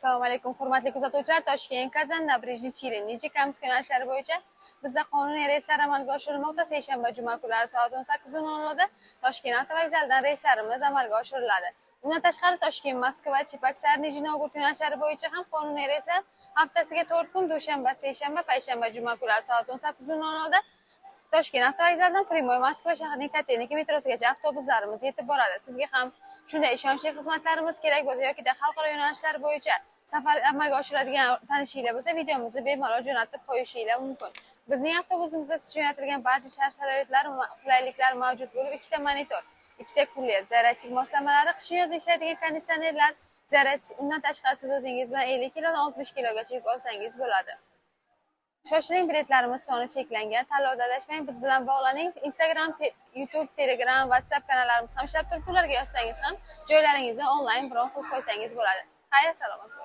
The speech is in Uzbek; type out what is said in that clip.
Assalomu alaykum, hurmatli kuzatuvchilar. Toshkent Kazan Nabrijniy Chili Kamsk yo'nalishlari bo'yicha bizda qonuniy reyslar amalga oshirilmoqda. Seshanba, juma kunlari soat 18:00 da Toshkent avtovokzalidan reyslarimiz amalga oshiriladi. Bundan tashqari Toshkent, Moskva, Chipaksa, Nijinogord yo'nalishlari bo'yicha ham qonuniy reyslar haftasiga 4 kun dushanba, seshanba, payshanba, juma kunlari soat 18:00 da Toshkent avtovokzalidan Primoy Moskva shahrining Kateniki metrosigacha avtobuslarimiz yetib boradi. Sizga ham shunday ishonchli xizmatlarimiz kerak bo'lsa yoki xalqaro yo'nalishlar bo'yicha safar amalga oshiradigan tanishinglar bo'lsa, videomizni bemalol jo'natib qo'yishinglar mumkin. Bizning avtobusimizda siz uchun yaratilgan barcha shart-sharoitlar va qulayliklar mavjud bo'lib, 2 ta monitor, 2 ta kuler, zaryadchik moslamalari, qishin yozda ishlaydigan konditsionerlar, zaryadchi. Undan tashqari siz o'zingiz bilan 50 kilodan 60 kilogacha yuk olsangiz bo'ladi. Shoshiling, biletlarimiz soni cheklangan. Tanlovda adashmang, biz bilan bog'laning. Instagram, YouTube, Telegram, WhatsApp kanallarimiz ham ishlab turibdi. Ularga yozsangiz ham joylaringizni onlayn bron qilib qo'ysangiz bo'ladi. Xayr, salomat.